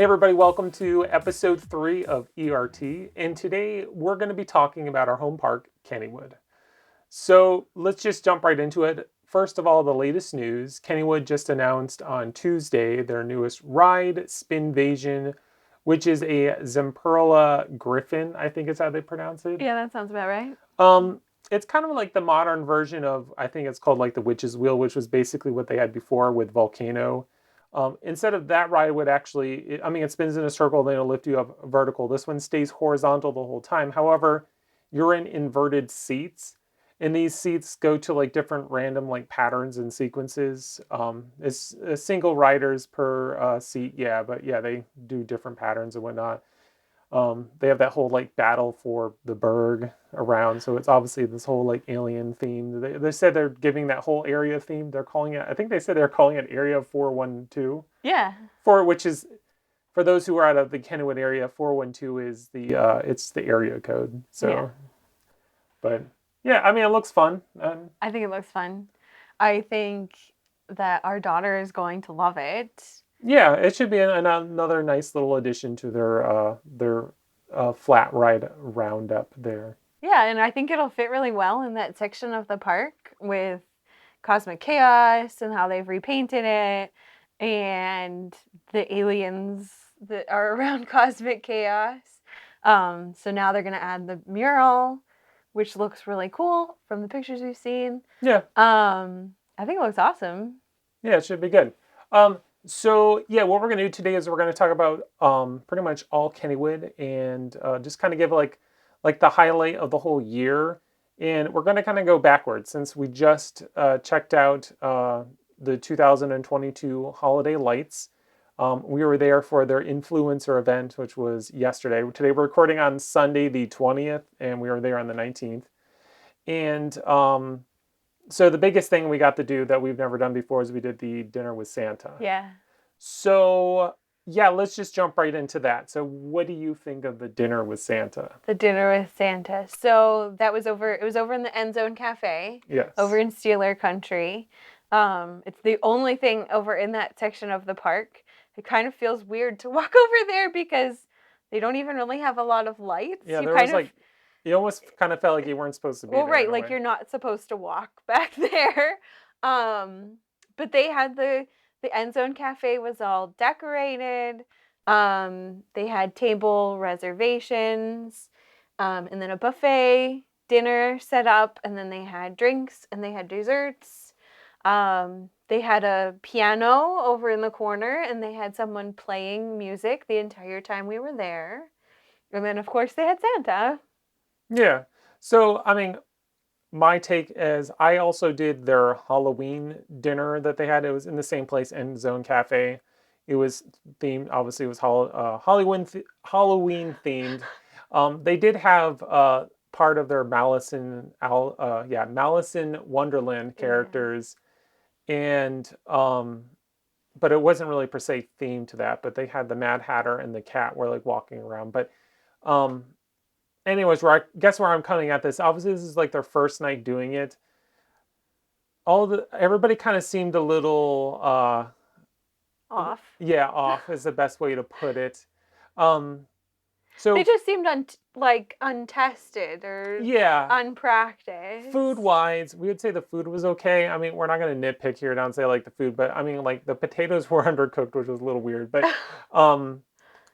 Hey everybody, welcome to episode 3 of ERT, and today we're going to be talking about our home park, Kennywood. So let's just jump right into it. First of all, the latest news. Kennywood just announced on Tuesday their newest ride, Spinvasion, which is a Zamperla Gryphon, I think is how they pronounce it. Yeah, that sounds about right. It's kind of like the modern version of, I think it's called like the Witch's Wheel, which was basically what they had before with Volcano. Instead of that ride would actually, it spins in a circle, then it'll lift you up vertical. This one stays horizontal the whole time. However, you're in inverted seats, and these seats go to like different random like patterns and sequences. It's single riders per seat, yeah, but yeah, they do different patterns and whatnot. They have that whole like battle for the Berg around, so it's obviously this whole like alien theme. They said they're giving that whole area theme. They're calling it. I think they said they're calling it Area 412. Yeah. Which is for those who are out of the Kennywood area. 412 is the it's the area code. So, Yeah. But yeah, it looks fun. I think it looks fun. I think that our daughter is going to love it. Yeah, it should be another nice little addition to their flat ride roundup there. Yeah, and I think it'll fit really well in that section of the park with Cosmic Chaos and how they've repainted it and the aliens that are around Cosmic Chaos. So now they're going to add the mural, which looks really cool from the pictures we've seen. Yeah. I think it looks awesome. Yeah, it should be good. So yeah, what we're gonna do today is we're gonna talk about pretty much all Kennywood and just kind of give like the highlight of the whole year, and we're gonna kind of go backwards since we just checked out the 2022 holiday lights. We were there for their influencer event, which was yesterday. Today we're recording on Sunday the 20th, and we were there on the 19th. And so the biggest thing we got to do that we've never done before is we did the dinner with Santa. Yeah. So yeah, let's just jump right into that. So what do you think of the dinner with Santa? The dinner with Santa. So that was over. It was over in the End Zone Cafe. Yes. Over in Steeler Country. It's the only thing over in that section of the park. It kind of feels weird to walk over there because they don't even really have a lot of lights. Yeah, there was like, you almost kind of felt like you weren't supposed to be there. Well, right, like you're not supposed to walk back there. But they had the End Zone Cafe was all decorated. They had table reservations, and then a buffet dinner set up, and then they had drinks and they had desserts. They had a piano over in the corner, and they had someone playing music the entire time we were there. And then, of course, they had Santa. Yeah. So, my take is I also did their Halloween dinner that they had. It was in the same place, End Zone Cafe. It was themed, obviously, it was Halloween themed. They did have part of their Malice in Wonderland characters, and but it wasn't really per se themed to that. But they had the Mad Hatter and the cat were like walking around. But anyways, where I'm coming at this, obviously this is like their first night doing it. Everybody kind of seemed a little Off. Yeah, off is the best way to put it. So they just seemed untested or unpracticed. Food wise, we would say the food was okay. We're not going to nitpick here and say like the food, but like the potatoes were undercooked, which was a little weird. But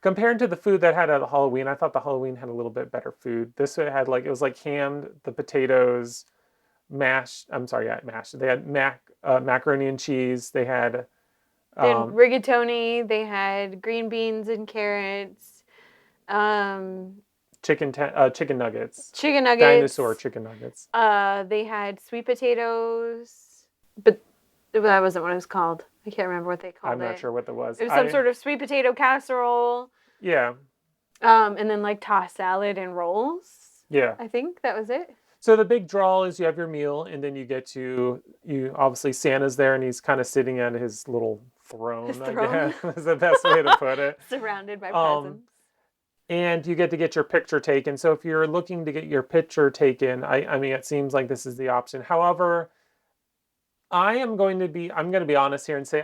compared to the food that had at Halloween, I thought the Halloween had a little bit better food. This had it was like hammed, the potatoes, mashed. Mashed. They had macaroni and cheese. They had rigatoni. They had green beans and carrots. Chicken nuggets. Chicken nuggets. Dinosaur chicken nuggets. They had sweet potatoes, but that wasn't what it was called. I can't remember what they called it. I'm not sure what that was. It was some sort of sweet potato casserole. Yeah. And then like tossed salad and rolls. Yeah. I think that was it. So the big draw is you have your meal, and then you obviously Santa's there, and he's kind of sitting at his little throne. I guess is the best way to put it. Surrounded by presents. And you get to get your picture taken. So if you're looking to get your picture taken, it seems like this is the option. However, I'm going to be honest here and say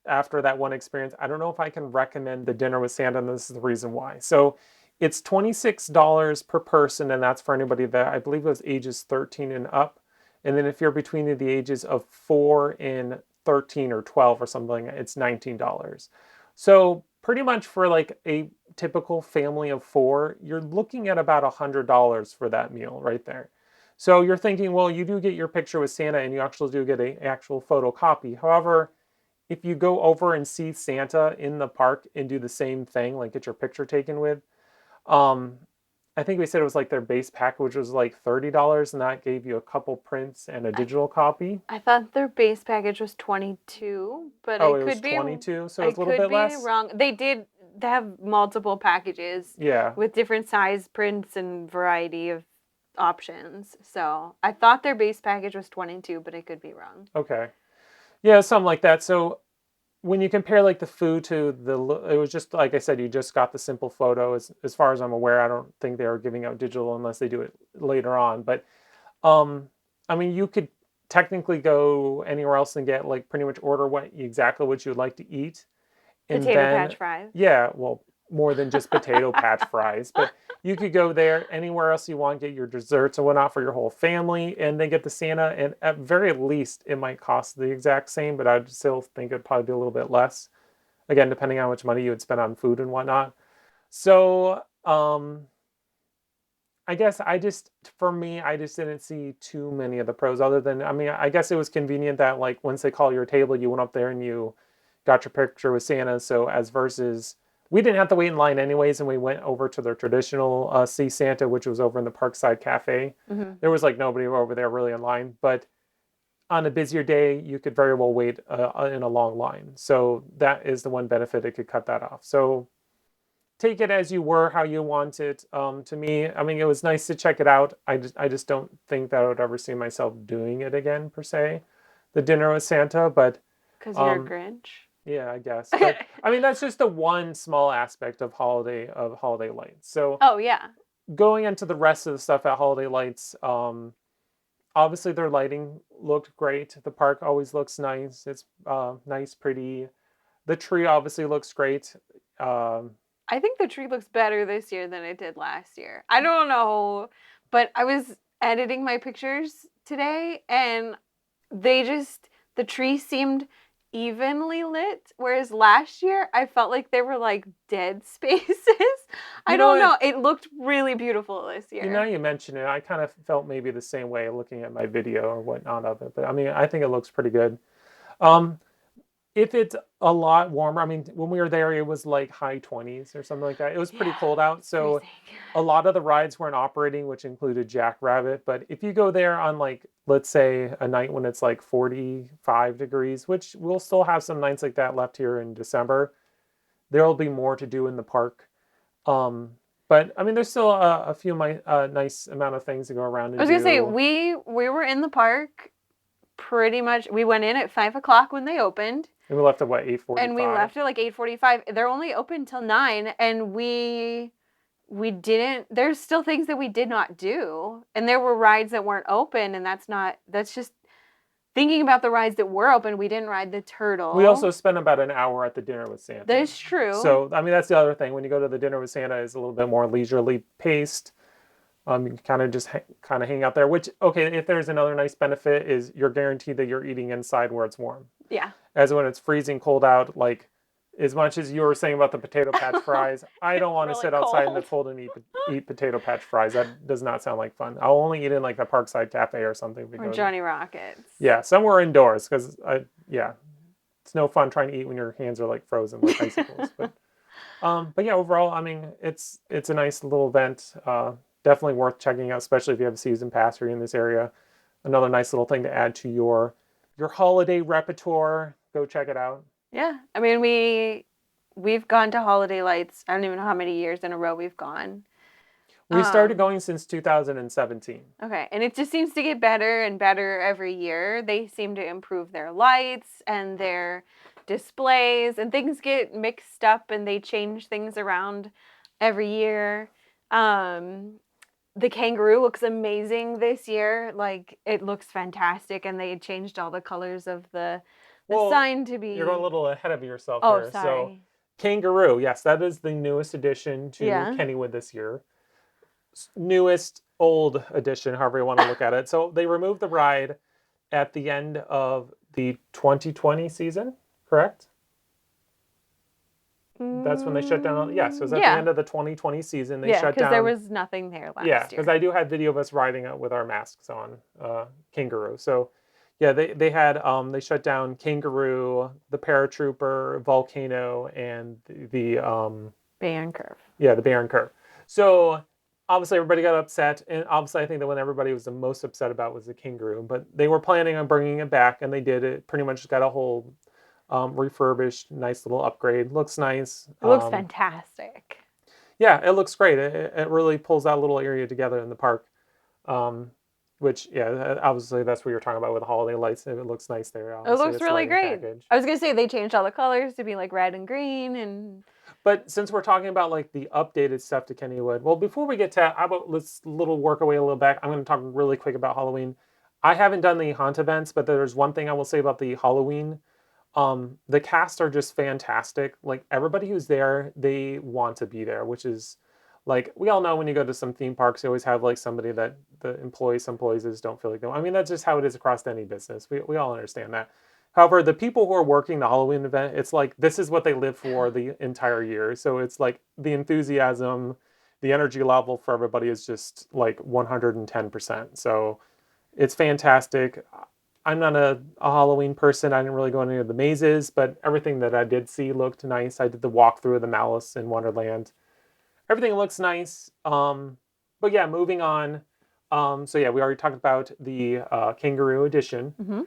after that one experience, I don't know if I can recommend the dinner with Santa, and this is the reason why. So it's $26 per person, and that's for anybody that I believe it was ages 13 and up. And then if you're between the ages of 4 and 13 or 12 or something, it's $19. So pretty much for like a typical family of four, you're looking at about $100 for that meal right there. So you're thinking, well, you do get your picture with Santa and you actually do get an actual photocopy. However, if you go over and see Santa in the park and do the same thing, like get your picture taken with, um, I think we said it was like their base package was like $30, and that gave you a couple prints and a digital copy. I thought their base package was 22, but Oh, it was 22, so I it's a little could bit be less. wrong. They have multiple packages Yeah. with different size prints and variety of options. So I thought their base package was 22, but I could be wrong. Okay. Yeah, something like that. So when you compare like the food to it was just like I said, you just got the simple photo. As far as I'm aware, I don't think they are giving out digital unless they do it later on. But um, I mean, you could technically go anywhere else and get like pretty much order exactly what you would like to eat, and Potato then patch fries. yeah, well, more than just potato patch fries, but you could go there anywhere else you want, get your desserts and whatnot for your whole family, and then get the Santa. And at very least, it might cost the exact same, but I'd still think it'd probably be a little bit less. Again, depending on how much money you would spend on food and whatnot. So, I guess for me, I just didn't see too many of the pros other than, I mean, I guess it was convenient that like once they call your table, you went up there and you got your picture with Santa. So as versus, we didn't have to wait in line anyways, and we went over to their traditional See Santa, which was over in the Parkside Cafe. Mm-hmm. There was like nobody over there really in line, but on a busier day, you could very well wait in a long line. So that is the one benefit, it could cut that off. So take it as you were, how you want it. To me, I mean, it was nice to check it out. I just don't think that I would ever see myself doing it again per se, the dinner with Santa. But Because you're a Grinch. yeah, I guess. But I mean, that's just the one small aspect of holiday lights. So Oh yeah. going into the rest of the stuff at Holiday Lights, obviously their lighting looked great. The park always looks nice. It's nice, pretty. The tree obviously looks great. I think the tree looks better this year than it did last year. I don't know, but I was editing my pictures today and the tree seemed evenly lit, whereas last year I felt like they were like dead spaces. I don't know. It looked really beautiful this year. You know, you mention it, I kind of felt maybe the same way looking at my video or whatnot of it. But I mean, I think it looks pretty good. If it's a lot warmer, I mean, when we were there, it was like high 20s or something like that. It was pretty cold out. So a lot of the rides weren't operating, which included Jackrabbit. But if you go there on like, let's say a night when it's like 45 degrees, which we'll still have some nights like that left here in December, there'll be more to do in the park. But I mean, there's still a few nice amount of things to go around and I was gonna say we were in the park pretty much. We went in at 5:00 when they opened. And we left at what, 8:45? And we left at like 8:45. They're only open till 9, and we didn't. There's still things that we did not do, and there were rides that weren't open, and that's just thinking about the rides that were open. We didn't ride the turtle. We also spent about an hour at the dinner with Santa. That's true. So I mean, that's the other thing. When you go to the dinner with Santa, it's a little bit more leisurely paced. You can kind of just kind of hang out there. Which, okay, if there's another nice benefit is you're guaranteed that you're eating inside where it's warm. Yeah. As when it's freezing cold out, like as much as you were saying about the potato patch fries, I don't want to Really sit outside in cold. the cold and eat potato patch fries. That does not sound like fun. I'll only eat in like the Parkside Cafe or something. Or Johnny Rockets. Yeah, somewhere indoors because it's no fun trying to eat when your hands are like frozen like icicles. But yeah, overall, I mean, it's a nice little event. Definitely worth checking out, especially if you have a season pass or you're in this area. Another nice little thing to add to your holiday repertoire. Go check it out. Yeah, I mean we've gone to Holiday Lights. I don't even know how many years in a row we've gone. We started going since 2017. Okay, and it just seems to get better and better every year. They seem to improve their lights and their displays, and things get mixed up and they change things around every year. The kangaroo looks amazing this year. Like, it looks fantastic, and they changed all the colors of the assigned to be. You're going a little ahead of yourself Oh, here. So, sorry. Kangaroo, yes, that is the newest addition to Yeah. Kennywood this year. Newest, old edition, however you want to look at it. So they removed the ride at the end of the 2020 season, correct? That's when they shut down. Yes, it was at the Yeah. end of the 2020 season. They Yeah, shut because down. there was nothing there last Yeah, year. because I do have video of us riding it with our masks on, Kangaroo. So, yeah, they had they shut down Kangaroo, the Paratrooper, Volcano, and the Band Curve. yeah, the Baron Curve. So obviously everybody got upset, and obviously I think the one everybody was the most upset about was the Kangaroo. But they were planning on bringing it back, and they did. It pretty much got a whole refurbished, nice little upgrade. Looks nice. It looks fantastic. Yeah, it looks great. It really pulls that little area together in the park. Which, yeah, obviously that's what you're talking about with the holiday lights. It looks nice there. It looks it's really lighting great. package. I was gonna say they changed all the colors to be like red and green and. But since we're talking about like the updated stuff to Kennywood, well, before we get to, how about let's work our way a little back. I'm going to talk really quick about Halloween. I haven't done the haunt events, but there's one thing I will say about the Halloween. The cast are just fantastic. Like everybody who's there, they want to be there, which is like we all know when you go to some theme parks, you always have like somebody that some employees just don't feel like going. I mean, that's just how it is across any business. We all understand that. However, the people who are working the Halloween event, it's like this is what they live for the entire year. So it's like the enthusiasm, the energy level for everybody is just like 110%. So it's fantastic. I'm not a Halloween person. I didn't really go into any of the mazes, but everything that I did see looked nice. I did the walkthrough of the Malice in Wonderland. Everything looks nice. But yeah, moving on. So yeah, we already talked about the Kangaroo edition. Mm-hmm.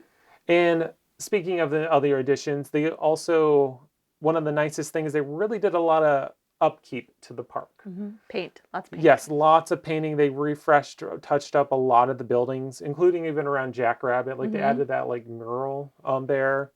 And speaking of the other editions, they also, one of the nicest things, they really did a lot of upkeep to the park. Mm-hmm. Paint, lots of paint. Yes, lots of painting. They refreshed, touched up a lot of the buildings, including even around Jackrabbit. Like they added that like mural there.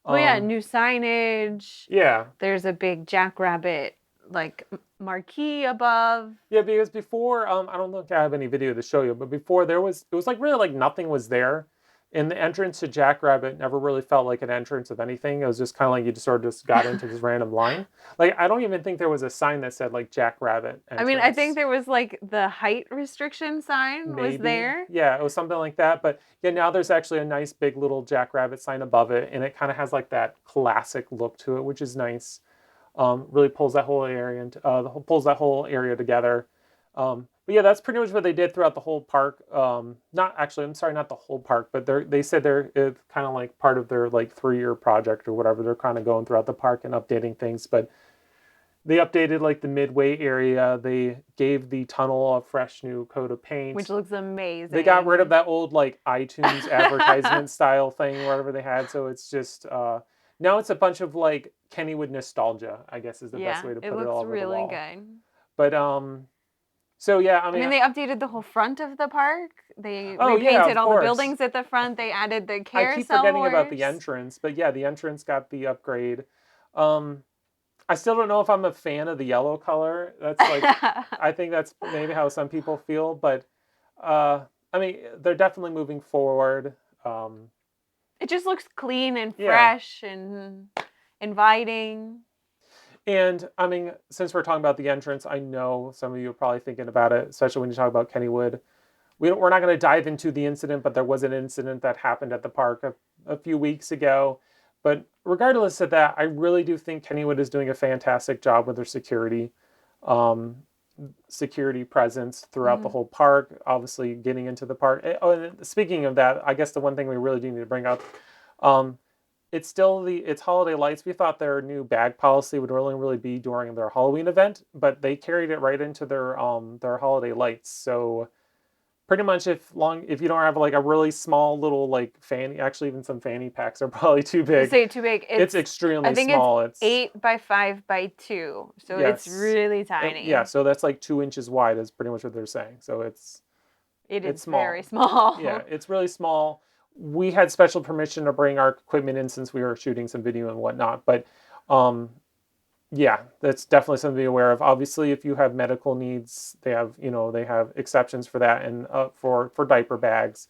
Well, yeah, new signage. Yeah. There's a big Jackrabbit like marquee above. Yeah, because before, I don't know if I have any video to show you, but before it was like really like nothing was there. And the entrance to Jackrabbit never really felt like an entrance of anything. It was just kind of like you just sort of just got into this random line. Like I don't even think there was a sign that said like Jackrabbit entrance. I mean, I think there was like the height restriction sign was there. Yeah, it was something like that. But yeah, now there's actually a nice big little Jackrabbit sign above it, and it kind of has like that classic look to it, which is nice. Really pulls that whole area together. But yeah, that's pretty much what they did throughout the whole park. Not the whole park, but they said it's kind of like part of their like 3-year project or whatever. They're kind of going throughout the park and updating things. But they updated like the midway area. They gave the tunnel a fresh new coat of paint, which looks amazing. They got rid of that old like iTunes advertisement style thing, whatever they had. So it's just now it's a bunch of like Kennywood nostalgia, I guess is the best way to put it all over the wall. It looks really good. But so yeah, I mean they updated the whole front of the park. They repainted all the buildings at the front. They added the carousel. I keep forgetting about the entrance, but yeah, the entrance got the upgrade. I still don't know if I'm a fan of the yellow color. That's like I think that's maybe how some people feel, but I mean they're definitely moving forward. It just looks clean and fresh and inviting. And I mean, since we're talking about the entrance, I know some of you are probably thinking about it, especially when you talk about Kennywood. We're not going to dive into the incident, but there was an incident that happened at the park a few weeks ago. But regardless of that, I really do think Kennywood is doing a fantastic job with their security presence throughout the whole park. Obviously, getting into the park. Oh, and speaking of that, I guess the one thing we really do need to bring up. It's still it's holiday lights. We thought their new bag policy would really be during their Halloween event, but they carried it right into their holiday lights. So pretty much if you don't have like a really small little like fanny, actually even some fanny packs are probably too big. Say too big. It's extremely small. It's 8 by 5 by 2, so it's really tiny. So that's like 2 inches wide is pretty much what they're saying. So it's small. Very small. Yeah, it's really small. We had special permission to bring our equipment in since we were shooting some video and whatnot. But yeah, that's definitely something to be aware of. Obviously, if you have medical needs, they have exceptions for that and for diaper bags.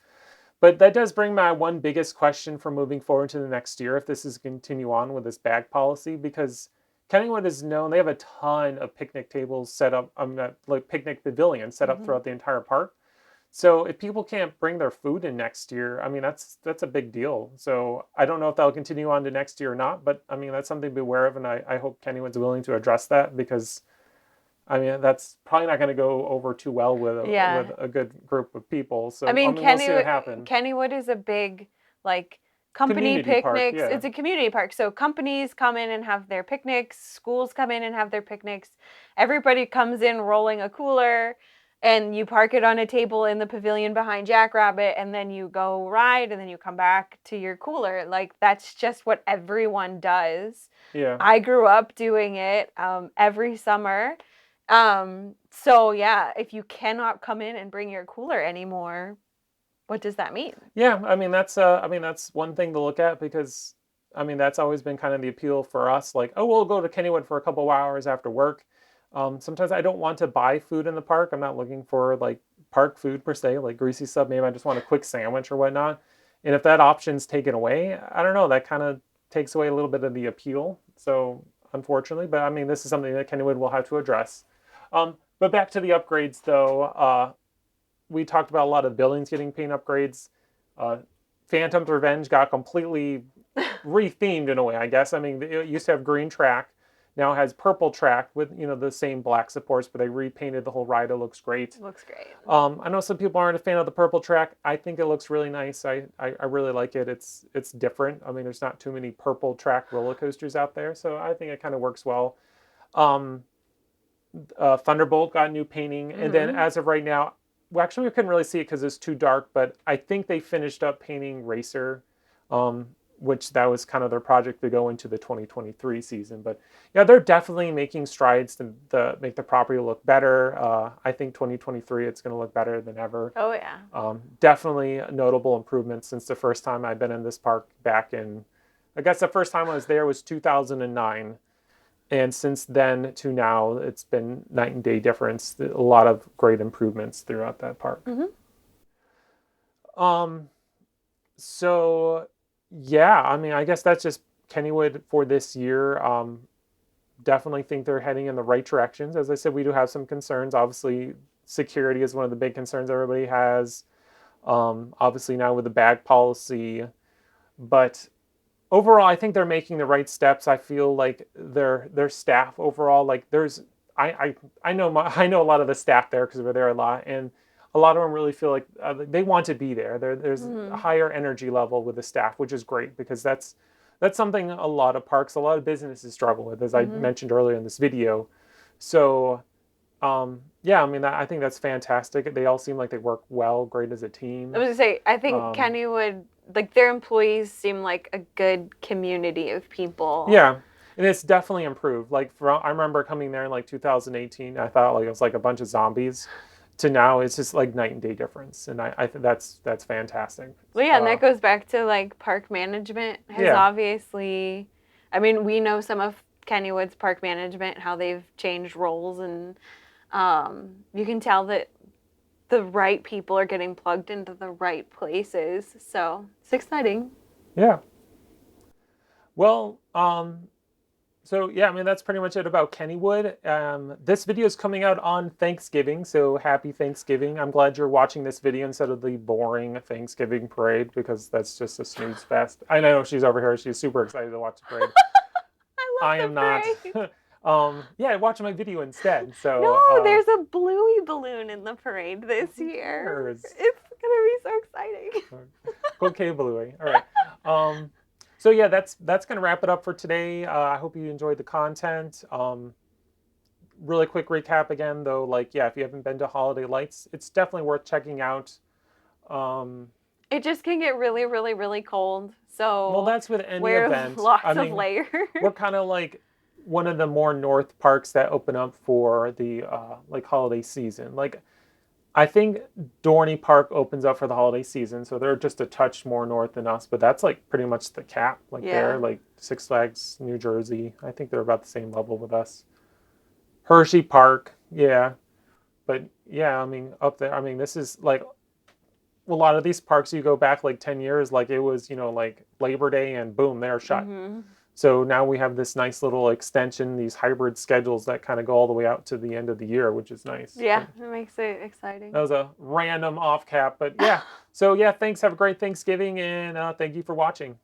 But that does bring my one biggest question for moving forward to the next year, if this is continue on with this bag policy, because Kennywood is known, they have a ton of picnic tables set up, like picnic pavilions set up Mhm. throughout the entire park. So if people can't bring their food in next year, I mean that's a big deal. So I don't know if that'll continue on to next year or not, but I mean that's something to be aware of, and I hope Kennywood's willing to address that, because I mean that's probably not going to go over too well with Yeah. a good group of people. I So I mean, mean we'll see what happens. Kennywood is a big, like, company Community park, picnics. yeah. It's a community park. So companies come in and have their picnics, schools come in and have their picnics. Everybody comes in rolling a cooler, and you park it on a table in the pavilion behind Jackrabbit, and then you go ride, and then you come back to your cooler. Like, that's just what everyone does. Yeah. I grew up doing it every summer. So yeah, if you cannot come in and bring your cooler anymore, what does that mean? Yeah, I mean that's one thing to look at, because I mean that's always been kind of the appeal for us. Like, oh, we'll go to Kennywood for a couple of hours after work. Sometimes I don't want to buy food in the park. I'm not looking for like park food per se, like greasy sub. Maybe I just want a quick sandwich or whatnot. And if that option's taken away, I don't know. That kind of takes away a little bit of the appeal. So unfortunately, but I mean this is something that Kennywood will have to address. But back to the upgrades though. We talked about a lot of buildings getting paint upgrades. Uh, Phantom's Revenge got completely rethemed in a way, I guess. I mean, it used to have green track, now it has purple track with the same black supports, but they repainted the whole ride. It looks great. Looks great. I know some people aren't a fan of the purple track. I think it looks really nice. I really like it. It's different. I mean, there's not too many purple track roller coasters out there, so I think it kind of works well. Um, Thunderbolt got new painting, and then as of right now, well, actually we couldn't really see it because it's too dark, but I think they finished up painting Racer, which that was kind of their project to go into the 2023 season. But yeah, they're definitely making strides to make the property look better. I think 2023 it's going to look better than ever. Oh yeah. Definitely notable improvements since the first time I've been in this park back in, I guess the first time I was there was 2009. And since then to now, it's been night and day difference. A lot of great improvements throughout that park. So yeah, I mean, I guess that's just Kennywood for this year. Definitely think they're heading in the right directions. As I said, we do have some concerns. Obviously, security is one of the big concerns everybody has. Obviously now with the bag policy, but overall, I think they're making the right steps. I feel like their staff overall, like I know I know a lot of the staff there because we're there a lot, and a lot of them really feel like they want to be there. There's a higher energy level with the staff, which is great, because that's something a lot of parks, a lot of businesses struggle with, as I mentioned earlier in this video. So yeah, I mean, I think that's fantastic. They all seem like they work well, great as a team. I was gonna say, I think Kennywood, like, their employees seem like a good community of people. Yeah, and it's definitely improved. Like, I remember coming there in like 2018, I thought like it was like a bunch of zombies. To now, it's just like night and day difference, and I think that's fantastic. Well, yeah, and that goes back to like park management has obviously. I mean, we know some of Kennywood's park management, how they've changed roles, and you can tell that the right people are getting plugged into the right places. So it's exciting. Yeah. Well, so yeah, I mean that's pretty much it about Kennywood. This video is coming out on Thanksgiving, so happy Thanksgiving. I'm glad you're watching this video instead of the boring Thanksgiving parade, because that's just a snooze fest. I know she's over here; she's super excited to watch the parade. I am not. Yeah, watch my video instead. So no, there's a bluey balloon in the parade this year. It's gonna be so exciting. Okay, Bluey. All right. So yeah, that's gonna wrap it up for today. I hope you enjoyed the content. Really quick recap again, though. Like, yeah, if you haven't been to Holiday Lights, it's definitely worth checking out. It just can get really, really, really cold. So well, that's with any wear event. Lots of layers. We're kind of like one of the more north parks that open up for the like holiday season. Like, I think Dorney Park opens up for the holiday season, so they're just a touch more north than us, but that's like pretty much the cap. Like they're like Six Flags New Jersey. I think they're about the same level with us. Hershey Park, yeah. But yeah, I mean up there, I mean this is like a lot of these parks, you go back like 10 years, like it was, like Labor Day and boom, they're shut. Mm-hmm. So now we have this nice little extension, these hybrid schedules that kind of go all the way out to the end of the year, which is nice. Yeah, But it makes it exciting. that was a random off cap, but yeah. So yeah, thanks. Have a great Thanksgiving, and thank you for watching.